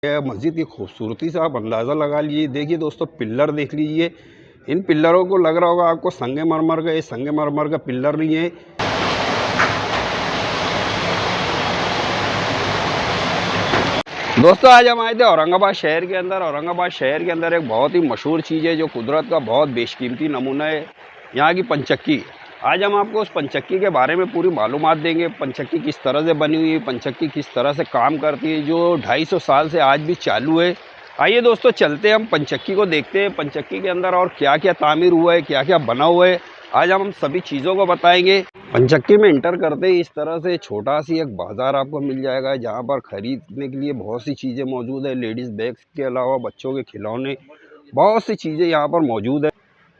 मस्जिद की खूबसूरती से आप अंदाज़ा लगा लीजिए। देखिए दोस्तों, पिल्लर देख लीजिए। इन पिल्लरों को लग रहा होगा आपको संगमरमर का, ये संगमरमर का पिल्लर नहीं है। दोस्तों, आज हम आए थे औरंगाबाद शहर के अंदर। औरंगाबाद शहर के अंदर एक बहुत ही मशहूर चीज़ है जो कुदरत का बहुत बेशकीमती नमूना है, यहाँ की पंचक्की। आज हम आपको उस पंचक्की के बारे में पूरी मालूमात देंगे। पंचक्की किस तरह से बनी हुई है, पंचक्की किस तरह से काम करती है, जो 250 साल से आज भी चालू है। आइए दोस्तों, चलते हैं हम पंचक्की को देखते हैं। पंचक्की के अंदर और क्या क्या तामीर हुआ है, क्या क्या बना हुआ है, आज हम सभी चीज़ों को बताएंगे। पंचक्की में इंटर करते ही इस तरह से छोटा सी एक बाज़ार आपको मिल जाएगा, जहाँ पर ख़रीदने के लिए बहुत सी चीज़ें मौजूद है। लेडीज़ बैग्स के अलावा बच्चों के खिलौने, बहुत सी चीज़ें यहाँ पर मौजूद है।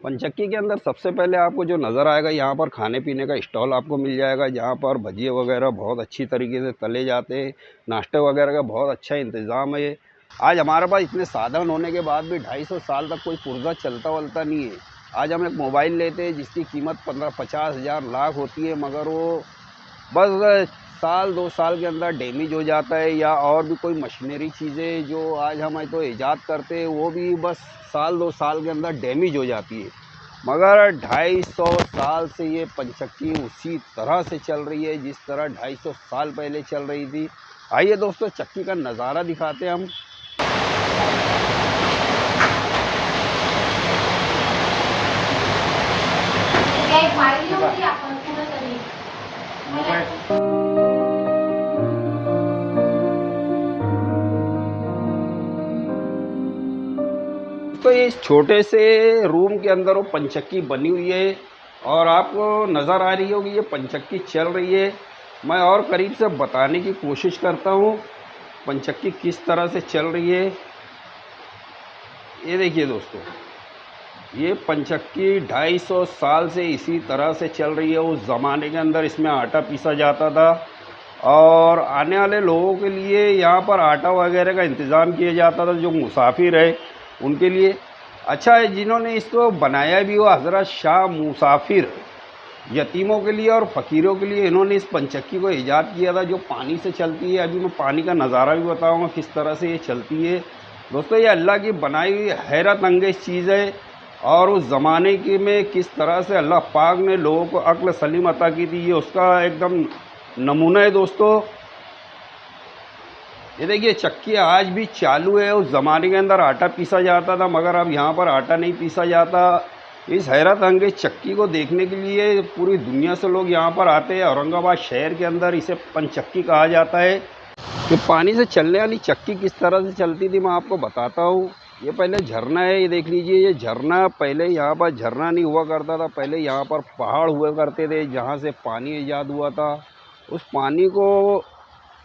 पंचक्की के अंदर सबसे पहले आपको जो नज़र आएगा, यहाँ पर खाने पीने का स्टॉल आपको मिल जाएगा, जहाँ पर भजिए वगैरह बहुत अच्छी तरीके से तले जाते हैं। नाश्ते वगैरह का बहुत अच्छा इंतज़ाम है। आज हमारे पास इतने साधन होने के बाद भी 250 साल तक कोई पुर्जा चलता वलता नहीं है। आज हम एक मोबाइल लेते हैं जिसकी कीमत 15-50 हज़ार लाख होती है, मगर वो बस साल 2 साल के अंदर डैमेज हो जाता है। या और भी कोई मशीनरी चीज़ें जो आज हम तो ईजाद करते हैं, वो भी बस साल 2 साल के अंदर डैमेज हो जाती है। मगर 250 साल से ये पंचक्की उसी तरह से चल रही है जिस तरह 250 साल पहले चल रही थी। आइए दोस्तों, चक्की का नज़ारा दिखाते हैं हम। तो इस छोटे से रूम के अंदर वो पंचक्की बनी हुई है और आपको नज़र आ रही होगी ये पंचक्की चल रही है। मैं और करीब से बताने की कोशिश करता हूँ पंचक्की किस तरह से चल रही है। ये देखिए दोस्तों, ये पंचक्की 250 साल से इसी तरह से चल रही है। उस ज़माने के अंदर इसमें आटा पीसा जाता था और आने वाले लोगों के लिए यहाँ पर आटा वगैरह का इंतज़ाम किया जाता था, जो मुसाफिर है उनके लिए। अच्छा है, जिन्होंने इसको बनाया भी वो हज़रत शाह मुसाफिर यतीमों के लिए और फ़कीरों के लिए इन्होंने इस पंचक्की को ईजाद किया था, जो पानी से चलती है। अभी मैं पानी का नज़ारा भी बताऊंगा किस तरह से ये चलती है। दोस्तों, ये अल्लाह की बनाई हुई हैरत अंगेज़ चीज़ है और उस ज़माने की में किस तरह से अल्लाह पाक ने लोगों को अक्ल सलीम अता की थी, ये उसका एकदम नमूना है दोस्तों। ये देखिए, चक्की आज भी चालू है। उस ज़माने के अंदर आटा पीसा जाता था, मगर अब यहाँ पर आटा नहीं पीसा जाता। इस हैरत अंगेज़ चक्की को देखने के लिए पूरी दुनिया से लोग यहाँ पर आते हैं। औरंगाबाद शहर के अंदर इसे पंचक्की कहा जाता है। कि पानी से चलने वाली चक्की किस तरह से चलती थी मैं आपको बताता हूँ। ये पहले झरना है, ये देख लीजिए। ये झरना पहले यहाँ पर झरना नहीं हुआ करता था, पहले यहाँ पर पहाड़ हुआ करते थे जहाँ से पानी ईजाद हुआ था। उस पानी को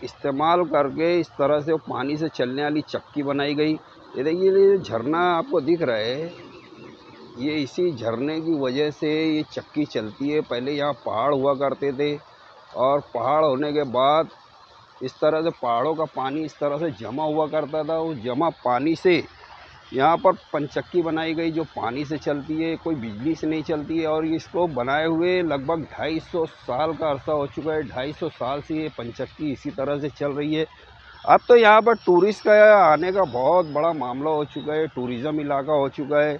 इस्तेमाल करके इस तरह से पानी से चलने वाली चक्की बनाई गई। ये देखिए, ये झरना आपको दिख रहा है, ये इसी झरने की वजह से ये चक्की चलती है। पहले यहाँ पहाड़ हुआ करते थे और पहाड़ होने के बाद इस तरह से पहाड़ों का पानी इस तरह से जमा हुआ करता था। उस जमा पानी से यहाँ पर पंचक्की बनाई गई, जो पानी से चलती है, कोई बिजली से नहीं चलती है। और इसको बनाए हुए लगभग 250 साल का अरसा हो चुका है। 250 साल से ये पंचक्की इसी तरह से चल रही है। अब तो यहाँ पर टूरिस्ट का आने का बहुत बड़ा मामला हो चुका है, टूरिज़्म इलाका हो चुका है।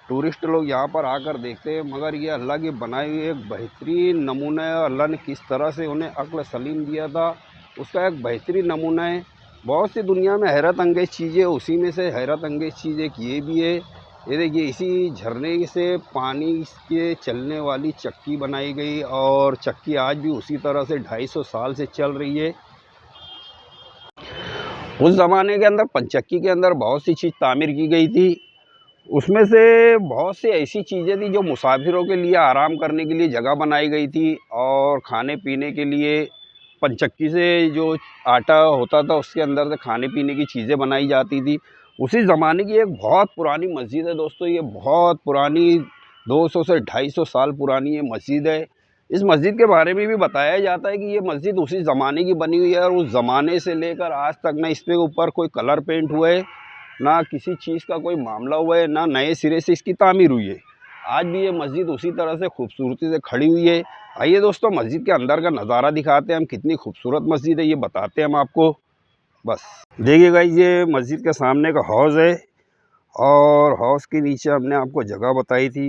टूरिस्ट लोग यहाँ पर आकर देखते हैं, मगर ये अल्लाह की बनाई हुई एक बेहतरीन नमूना है। अल्लाह ने किस तरह से उन्हें अक्ल सलीम दिया था, उसका एक बेहतरीन नमूना है। बहुत सी दुनिया में हैरत अंगेज़ चीज़ें, उसी में से हैरत अंगेज़ चीज़ एक ये भी है। ये देखिए, इसी झरने से पानी के चलने वाली चक्की बनाई गई और चक्की आज भी उसी तरह से 250 साल से चल रही है। उस ज़माने के अंदर पंचक्की के अंदर बहुत सी चीज़ तामीर की गई थी। उसमें से बहुत सी ऐसी चीज़ें थी जो मुसाफिरों के लिए आराम करने के लिए जगह बनाई गई थी और खाने पीने के लिए पंचक्की से जो आटा होता था उसके अंदर से खाने पीने की चीज़ें बनाई जाती थी। उसी ज़माने की एक बहुत पुरानी मस्जिद है दोस्तों, ये बहुत पुरानी 200 से 250 साल पुरानी ये मस्जिद है। इस मस्जिद के बारे में भी बताया जाता है कि ये मस्जिद उसी ज़माने की बनी हुई है और उस ज़माने से लेकर आज तक ना इसके ऊपर कोई कलर पेंट हुआ है, ना किसी चीज़ का कोई मामला हुआ है, ना नए सिरे से इसकी तामीर हुई है। आज भी ये मस्जिद उसी तरह से खूबसूरती से खड़ी हुई है। आइए दोस्तों, मस्जिद के अंदर का नज़ारा दिखाते हैं हम, कितनी खूबसूरत मस्जिद है ये बताते हैं हम आपको। बस देखिए गाइस, ये मस्जिद के सामने का हौज़ है और हौज़ के नीचे हमने आपको जगह बताई थी।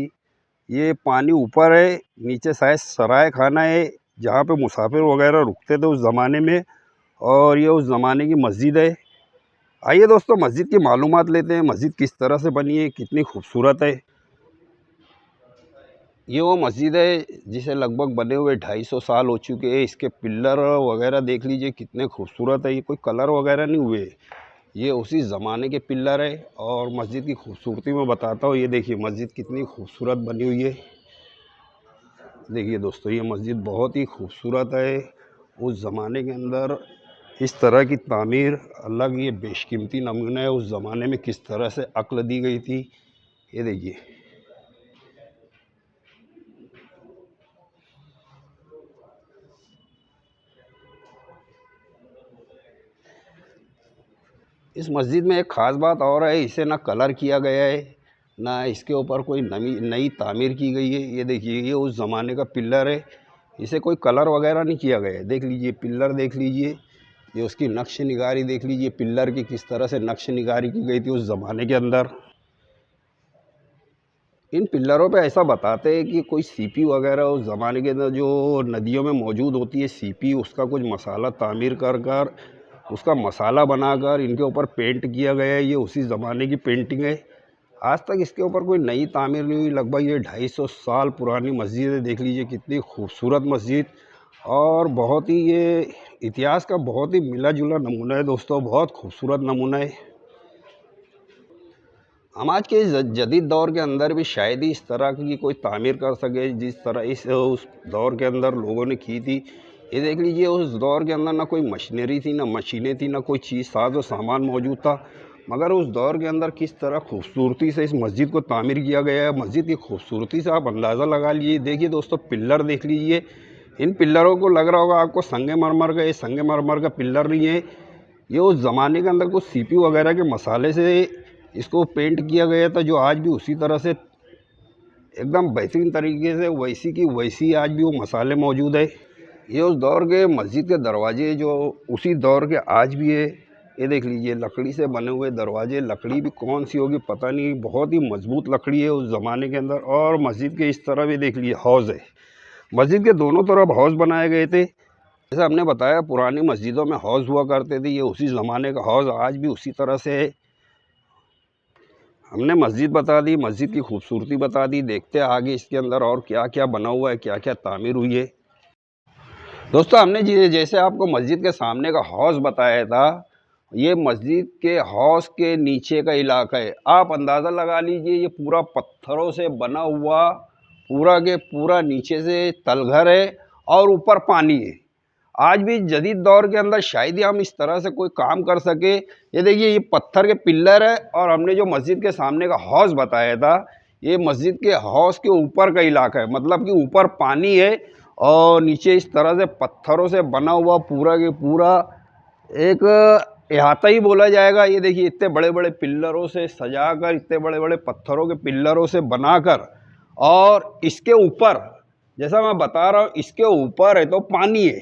ये पानी ऊपर है, नीचे शायद सराय खाना है जहाँ पे मुसाफिर वगैरह रुकते थे उस ज़माने में, और ये उस ज़माने की मस्जिद है। आइए दोस्तों, मस्जिद की मालूमात लेते हैं, मस्जिद किस तरह से बनी है, कितनी खूबसूरत है। ये वो मस्जिद है जिसे लगभग बने हुए 250 साल हो चुके हैं। इसके पिल्लर वगैरह देख लीजिए कितने खूबसूरत है। ये कोई कलर वगैरह नहीं हुए, ये उसी ज़माने के पिल्लर है। और मस्जिद की खूबसूरती मैं बताता हूँ। ये देखिए मस्जिद कितनी खूबसूरत बनी हुई है। देखिए दोस्तों, ये मस्जिद बहुत ही खूबसूरत है। उस ज़माने के अंदर इस तरह की तामीर अलग, ये बेशकीमती नमूना है। उस ज़माने में किस तरह से अक्ल दी गई थी, ये देखिए। इस मस्जिद में एक ख़ास बात और है, इसे ना कलर किया गया है, ना इसके ऊपर कोई नई तामीर की गई है। ये देखिए, ये उस ज़माने का पिल्लर है, इसे कोई कलर वगैरह नहीं किया गया है। देख लीजिए पिल्लर, देख लीजिए, ये उसकी नक्श निगारी देख लीजिए, पिल्लर की किस तरह से नक्श निगारी की गई थी उस ज़माने के अंदर। इन पिल्लरों पे ऐसा बताते हैं कि कोई सीपी वगैरह उस ज़माने के अंदर जो नदियों में मौजूद होती है सीपी, उसका कुछ मसाला तामीर कर कर उसका मसाला बनाकर इनके ऊपर पेंट किया गया है। ये उसी ज़माने की पेंटिंग है। आज तक इसके ऊपर कोई नई तामीर नहीं हुई। लगभग ये 250 साल पुरानी मस्जिद है। देख लीजिए कितनी खूबसूरत मस्जिद, और बहुत ही ये इतिहास का बहुत ही मिला जुला नमूना है दोस्तों, बहुत खूबसूरत नमूना है। हम आज के जदीद दौर के अंदर भी शायद ही इस तरह की कोई तामीर कर सके जिस तरह इस उस दौर के अंदर लोगों ने की थी। ये देख लीजिए, उस दौर के अंदर ना कोई मशीनरी थी, ना मशीनें थी, ना कोई चीज़ साजो सामान मौजूद था, मगर उस दौर के अंदर किस तरह खूबसूरती से इस मस्जिद को तामीर किया गया है। मस्जिद की खूबसूरती से आप अंदाज़ा लगा लीजिए। देखिए दोस्तों, पिल्लर देख लीजिए, इन पिल्लरों को लग रहा होगा आपको संगमरमर का। ये संगमरमर का पिल्लर नहीं है, ये उस ज़माने के अंदर कुछ सीपी वगैरह के मसाले से इसको पेंट किया गया था, जो आज भी उसी तरह से एकदम बेहतरीन तरीके से वैसी की वैसी आज भी वो मसाले मौजूद है। ये उस दौर के मस्जिद के दरवाजे जो उसी दौर के आज भी है। ये देख लीजिए, लकड़ी से बने हुए दरवाजे। लकड़ी भी कौन सी होगी पता नहीं, बहुत ही मजबूत लकड़ी है उस ज़माने के अंदर। और मस्जिद के इस तरफ भी देख लीजिए हौज़ है। मस्जिद के दोनों तरफ हौज़ बनाए गए थे। जैसे हमने बताया, पुरानी मस्जिदों में हौज़ हुआ करते थे, ये उसी ज़माने का हौज़ आज भी उसी तरह से है। हमने मस्जिद बता दी, मस्जिद की खूबसूरती बता दी। देखते हैं आगे इसके अंदर और क्या क्या बना हुआ है, क्या क्या तामीर हुई है। दोस्तों, हमने जैसे आपको मस्जिद के सामने का हौज़ बताया था, ये मस्जिद के हौज़ के नीचे का इलाका है। आप अंदाज़ा लगा लीजिए, ये पूरा पत्थरों से बना हुआ पूरा के पूरा नीचे से तलघर है और ऊपर पानी है। आज भी जदीद दौर के अंदर शायद ही हम इस तरह से कोई काम कर सके। ये देखिए, ये पत्थर के पिल्लर है, और हमने जो मस्जिद के सामने का हौज़ बताया था, ये मस्जिद के हौज़ के ऊपर का इलाका है। मतलब कि ऊपर पानी है और नीचे इस तरह से पत्थरों से बना हुआ पूरा के पूरा एक अहाता ही बोला जाएगा। ये देखिए, इतने बड़े बड़े पिल्लरों से सजाकर, इतने बड़े बड़े पत्थरों के पिल्लरों से बनाकर, और इसके ऊपर, जैसा मैं बता रहा हूँ, इसके ऊपर है तो पानी है।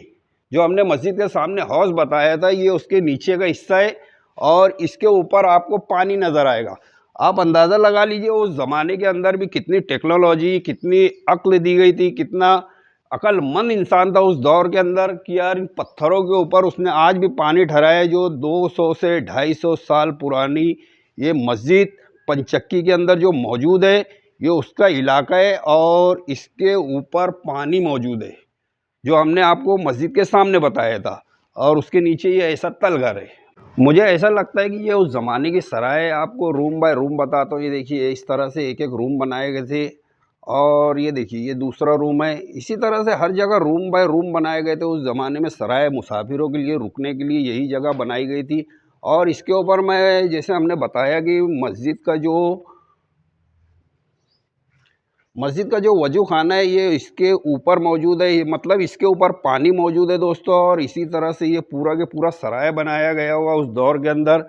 जो हमने मस्जिद के सामने हौज़ बताया था, ये उसके नीचे का हिस्सा है, और इसके ऊपर आपको पानी नज़र आएगा। आप अंदाज़ा लगा लीजिए उस ज़माने के अंदर भी कितनी टेक्नोलॉजी, कितनी अक्ल दी गई थी, कितना अक्लमंद इंसान था उस दौर के अंदर कि यार इन पत्थरों के ऊपर उसने आज भी पानी ठहराया है। जो 200 से 250 साल पुरानी ये मस्जिद पंचक्की के अंदर जो मौजूद है, ये उसका इलाका है, और इसके ऊपर पानी मौजूद है जो हमने आपको मस्जिद के सामने बताया था, और उसके नीचे ये ऐसा तलघर है। मुझे ऐसा लगता है कि ये उस ज़माने की सराय। आपको रूम बाय रूम बताता हूँ। ये देखिए, इस तरह से एक एक रूम बनाए गए थे, और ये देखिए ये दूसरा रूम है। इसी तरह से हर जगह रूम बाय रूम बनाए गए थे। उस ज़माने में सराय मुसाफिरों के लिए रुकने के लिए यही जगह बनाई गई थी। और इसके ऊपर मैं, जैसे हमने बताया कि मस्जिद का जो वजू खाना है, ये इसके ऊपर मौजूद है। ये मतलब इसके ऊपर पानी मौजूद है दोस्तों, और इसी तरह से ये पूरा के पूरा सराय बनाया गया हुआ उस दौर के अंदर।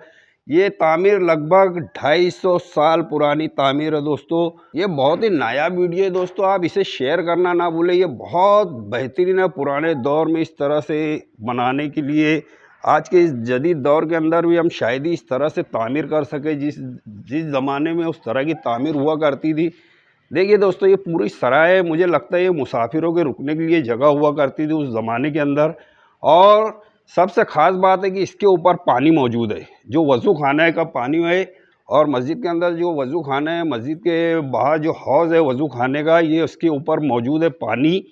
ये तामीर लगभग 250 साल पुरानी तामीर है दोस्तों। ये बहुत ही नायाब वीडियो है दोस्तों, आप इसे शेयर करना ना भूलें। ये बहुत बेहतरीन है, पुराने दौर में इस तरह से बनाने के लिए आज के इस जदीद दौर के अंदर भी हम शायद ही इस तरह से तामीर कर सके जिस जिस ज़माने में उस तरह की तामीर हुआ करती थी। देखिए दोस्तों, ये पूरी सराय मुझे लगता है ये मुसाफिरों के रुकने के लिए जगह हुआ करती थी उस ज़माने के अंदर। और सबसे ख़ास बात है कि इसके ऊपर पानी मौजूद है, जो वज़ू खाने का पानी है। और मस्जिद के अंदर जो वज़ू खाना है, मस्जिद के बाहर जो हौज़ है वज़ू खाने का, ये उसके ऊपर मौजूद है पानी।